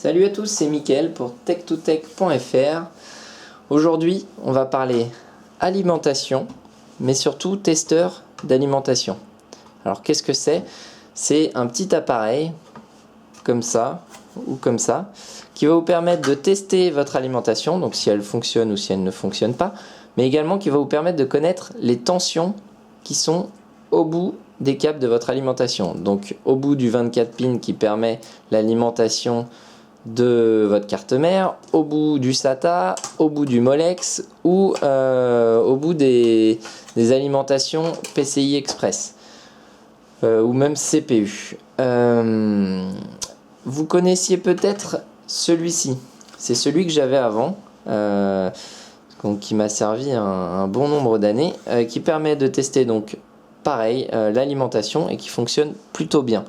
Salut à tous, c'est Mickaël pour tech2tech.fr. Aujourd'hui, on va parler alimentation, mais surtout testeur d'alimentation. Alors qu'est-ce que c'est? C'est un petit appareil, comme ça, ou comme ça, qui va vous permettre de tester votre alimentation, donc si elle fonctionne ou si elle ne fonctionne pas, mais également qui va vous permettre de connaître les tensions qui sont au bout des câbles de votre alimentation. Donc au bout du 24 pins qui permet l'alimentation de votre carte mère, au bout du SATA, au bout du Molex ou au bout des alimentations PCI Express ou même CPU. Vous connaissiez peut-être celui-ci, c'est celui que j'avais avant, donc qui m'a servi un bon nombre d'années, qui permet de tester donc pareil l'alimentation et qui fonctionne plutôt bien.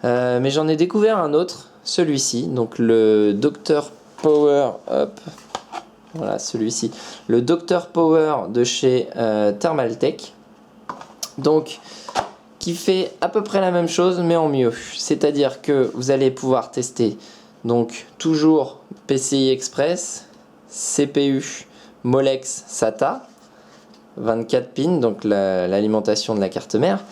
Mais j'en ai découvert un autre, celui-ci, donc le Dr Power, hop, voilà celui-ci, le Dr Power de chez Thermaltake, donc qui fait à peu près la même chose mais en mieux. C'est-à-dire que vous allez pouvoir tester donc toujours PCI Express, CPU, Molex, SATA, 24 pins, donc l'alimentation de la carte mère.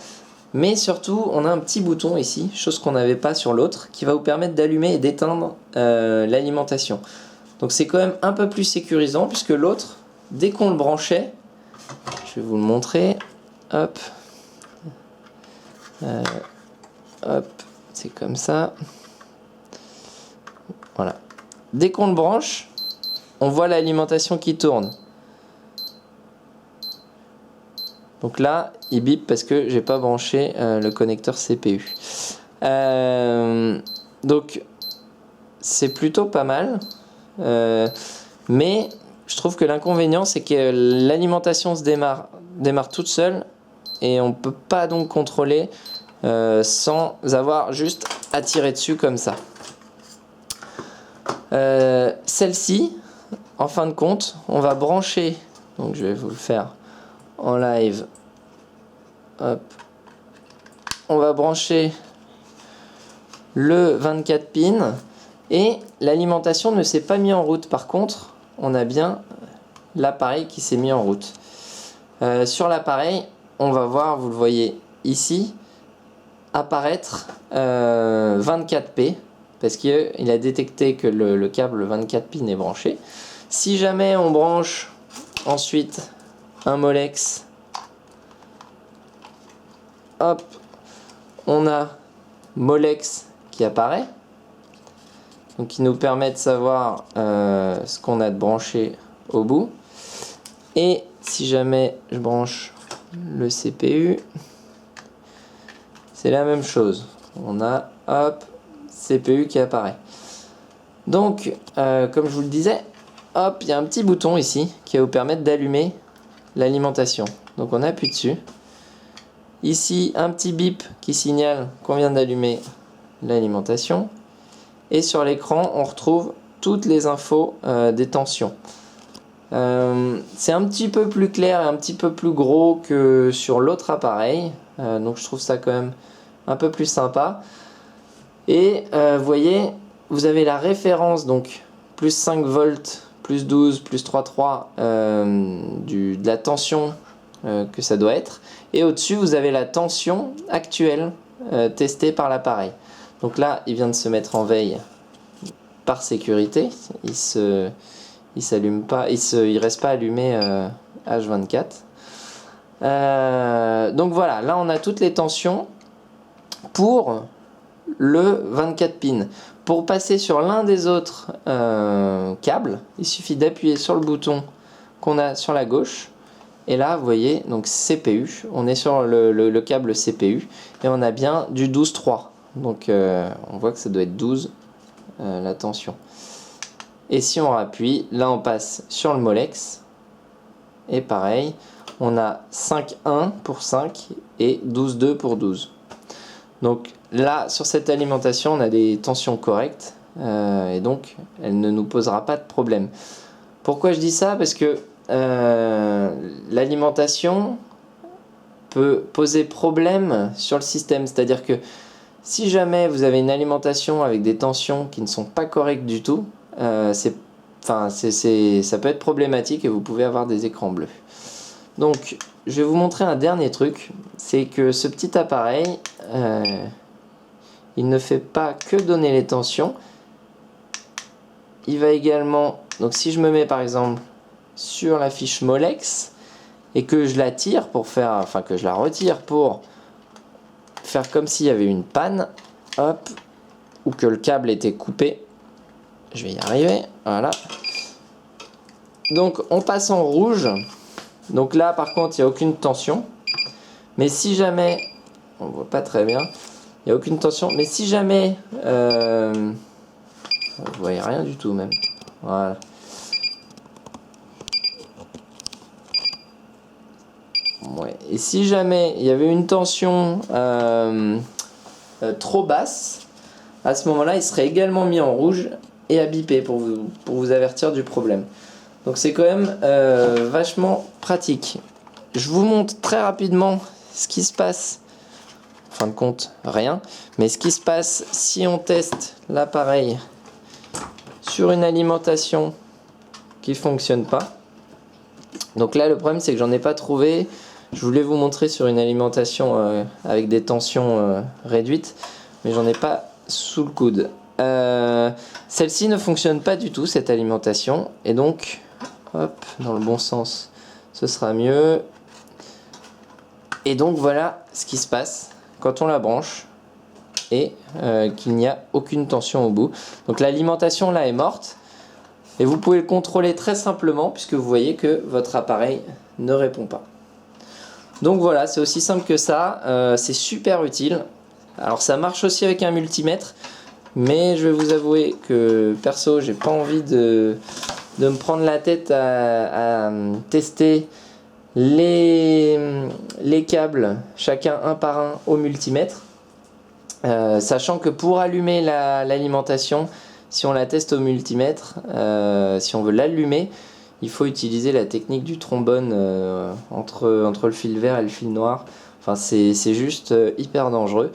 Mais surtout, on a un petit bouton ici, chose qu'on n'avait pas sur l'autre, qui va vous permettre d'allumer et d'éteindre l'alimentation. Donc c'est quand même un peu plus sécurisant, puisque l'autre, dès qu'on le branchait, je vais vous le montrer, hop, hop, c'est comme ça, voilà. Dès qu'on le branche, on voit l'alimentation qui tourne. Donc là, il bip parce que j'ai pas branché le connecteur CPU. Donc c'est plutôt pas mal, mais je trouve que l'inconvénient c'est que l'alimentation se démarre toute seule et on peut pas donc contrôler sans avoir juste à tirer dessus comme ça. Celle-ci, en fin de compte, on va brancher, donc je vais vous le faire en live. Hop. On va brancher le 24 pins et l'alimentation ne s'est pas mise en route. Par contre, on a bien l'appareil qui s'est mis en route. Sur l'appareil, on va voir, vous le voyez ici, apparaître 24P parce qu'il a détecté que le câble 24 pins est branché. Si jamais on branche ensuite un Molex, hop, on a Molex qui apparaît, donc qui nous permet de savoir ce qu'on a de branché au bout. Et si jamais je branche le CPU, c'est la même chose, on a hop, CPU qui apparaît. Donc comme je vous le disais, hop, il y a un petit bouton ici qui va vous permettre d'allumer l'alimentation. Donc on appuie dessus. Ici, un petit bip qui signale qu'on vient d'allumer l'alimentation. Et sur l'écran, on retrouve toutes les infos des tensions. C'est un petit peu plus clair et un petit peu plus gros que sur l'autre appareil. Donc je trouve ça quand même un peu plus sympa. Et vous voyez, vous avez la référence, donc plus 5 volts, plus 12, plus 3,3 de la tension que ça doit être. Et au-dessus, vous avez la tension actuelle testée par l'appareil. Donc là, il vient de se mettre en veille par sécurité. Il s'allume pas, il reste pas allumé H24. Donc voilà, là on a toutes les tensions pour le 24 pins. Pour passer sur l'un des autres câbles, il suffit d'appuyer sur le bouton qu'on a sur la gauche. Et là, vous voyez, donc CPU, on est sur le câble CPU et on a bien du 12,3. Donc on voit que ça doit être 12 la tension. Et si on appuie, là on passe sur le Molex. Et pareil, on a 5,1 pour 5 et 12,2 pour 12. Donc là, sur cette alimentation, on a des tensions correctes. Et donc, elle ne nous posera pas de problème. Pourquoi je dis ça? Parce que l'alimentation peut poser problème sur le système, c'est-à-dire que Si jamais vous avez une alimentation avec des tensions qui ne sont pas correctes du tout, ça peut être problématique et vous pouvez avoir des écrans bleus. Donc, je vais vous montrer un dernier truc, c'est que ce petit appareil, il ne fait pas que donner les tensions, il va également, donc si je me mets par exemple sur la fiche Molex et que je la tire pour faire, enfin que je la retire pour faire comme s'il y avait une panne, hop, ou que le câble était coupé, je vais y arriver, voilà. Donc on passe en rouge, donc là par contre il n'y a aucune tension, mais si jamais, on voit pas très bien, il n'y a aucune tension, mais si jamais, vous voyez rien du tout même, voilà. Ouais. Et si jamais il y avait une tension trop basse, à ce moment-là, il serait également mis en rouge et à biper pour vous avertir du problème. Donc c'est quand même vachement pratique. Je vous montre très rapidement ce qui se passe. En fin de compte, rien. Mais ce qui se passe si on teste l'appareil sur une alimentation qui ne fonctionne pas. Donc là, le problème, c'est que j'en ai pas trouvé. Je voulais vous montrer sur une alimentation avec des tensions réduites, mais j'en ai pas sous le coude. Celle-ci ne fonctionne pas du tout, cette alimentation, et donc, hop, dans le bon sens, ce sera mieux. Et donc voilà ce qui se passe quand on la branche et qu'il n'y a aucune tension au bout. Donc l'alimentation là est morte, et vous pouvez le contrôler très simplement puisque vous voyez que votre appareil ne répond pas. Donc voilà, c'est aussi simple que ça, c'est super utile. Alors ça marche aussi avec un multimètre, mais je vais vous avouer que perso j'ai pas envie de me prendre la tête à tester les câbles chacun un par un au multimètre, sachant que pour allumer l'alimentation, si on la teste au multimètre, si on veut l'allumer, il faut utiliser la technique du trombone entre le fil vert et le fil noir. Enfin, c'est juste hyper dangereux.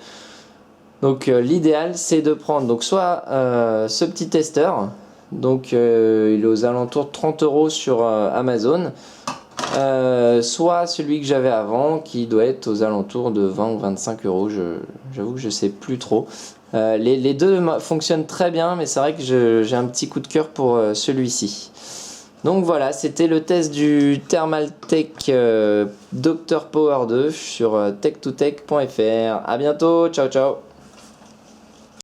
Donc l'idéal c'est de prendre donc soit ce petit testeur, donc il est aux alentours de 30 € sur Amazon, soit celui que j'avais avant qui doit être aux alentours de 20 ou 25 €. J'avoue que je sais plus trop. Les deux fonctionnent très bien, mais c'est vrai que j'ai un petit coup de cœur pour celui-ci. Donc voilà, c'était le test du Thermaltake Dr Power 2 sur tech2tech.fr. A bientôt, ciao ciao.